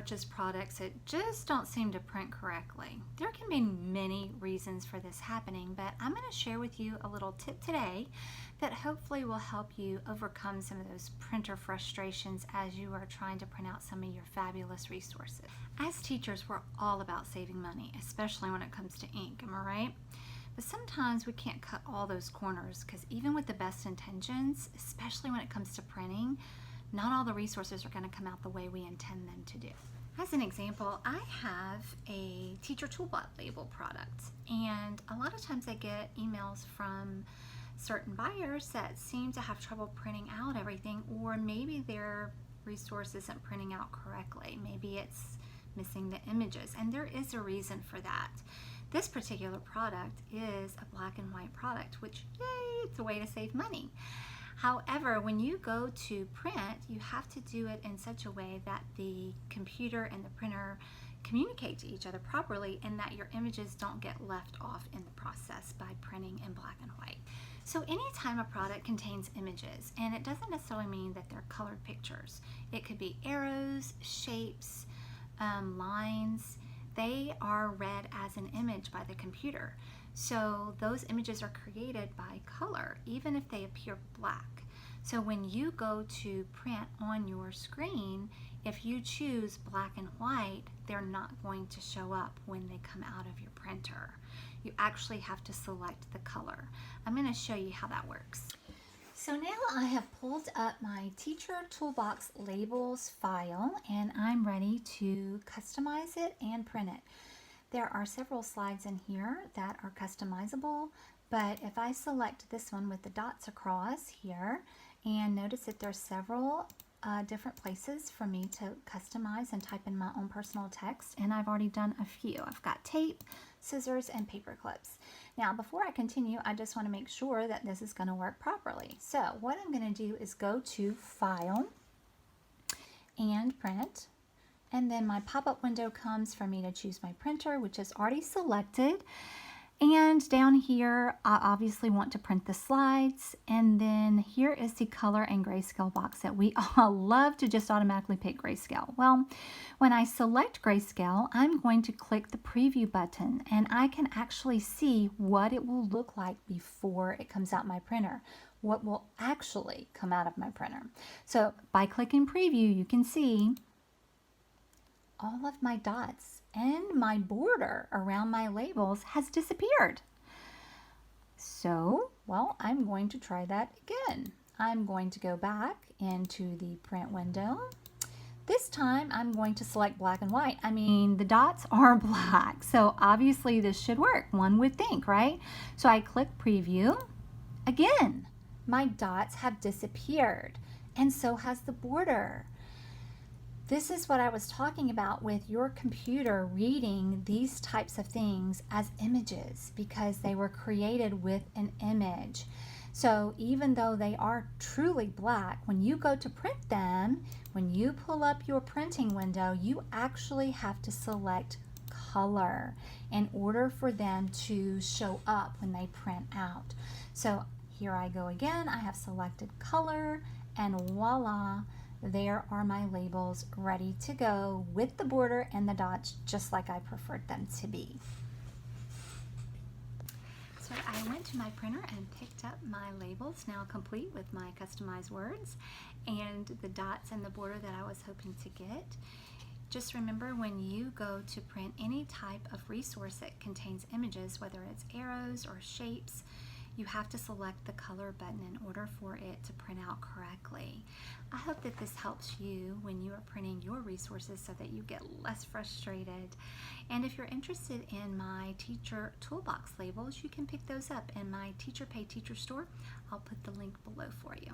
purchase products that just don't seem to print correctly. There can be many reasons for this happening, but I'm going to share with you a little tip today that hopefully will help you overcome some of those printer frustrations as you are trying to print out some of your fabulous resources. As teachers, we're all about saving money, especially when it comes to ink, am I right? But sometimes we can't cut all those corners because even with the best intentions, especially when it comes to printing, not all the resources are going to come out the way we intend them to do. As an example, I have a teacher toolbox label product, and a lot of times I get emails from certain buyers that seem to have trouble printing out everything, or maybe their resource isn't printing out correctly. Maybe it's missing the images, and there is a reason for that. This particular product is a black and white product, which, yay, it's a way to save money. However, when you go to print, you have to do it in such a way that the computer and the printer communicate to each other properly and that your images don't get left off in the process by printing in black and white. So anytime a product contains images, and it doesn't necessarily mean that they're colored pictures, it could be arrows, shapes, lines, they are read as an image by the computer. So those images are created by color, even if they appear black. So when you go to print on your screen, if you choose black and white, they're not going to show up when they come out of your printer. You actually have to select the color. I'm going to show you how that works. So now I have pulled up my Teacher Toolbox Labels file, and I'm ready to customize it and print it. There are several slides in here that are customizable, but if I select this one with the dots across here, and notice that there's several different places for me to customize and type in my own personal text, and I've already done a few. I've got tape, scissors, and paper clips. Now, before I continue, I just want to make sure that this is going to work properly. So what I'm going to do is go to File and Print. And then my pop-up window comes for me to choose my printer, which is already selected. And down here, I obviously want to print the slides. And then here is the color and grayscale box that we all love to just automatically pick grayscale. Well, when I select grayscale, I'm going to click the preview button, and I can actually see what it will look like before it comes out my printer. What will actually come out of my printer. So by clicking preview, you can see all of my dots and my border around my labels has disappeared. So, well, I'm going to try that again. I'm going to go back into the print window. This time I'm going to select black and white. I mean, the dots are black, so obviously this should work, one would think, right? So I click preview. Again, my dots have disappeared, and so has the border. This is what I was talking about with your computer reading these types of things as images because they were created with an image. So even though they are truly black, when you go to print them, when you pull up your printing window, you actually have to select color in order for them to show up when they print out. So here I go again. I have selected color, and voila, there are my labels ready to go with the border and the dots just like I preferred them to be. So I went to my printer and picked up my labels, now complete with my customized words and the dots and the border that I was hoping to get. Just remember, when you go to print any type of resource that contains images, whether it's arrows or shapes, you have to select the color button in order for it to print out correctly. I hope that this helps you when you are printing your resources so that you get less frustrated. And if you're interested in my Teacher Toolbox labels, you can pick those up in my Teacher Pay Teacher store. I'll put the link below for you.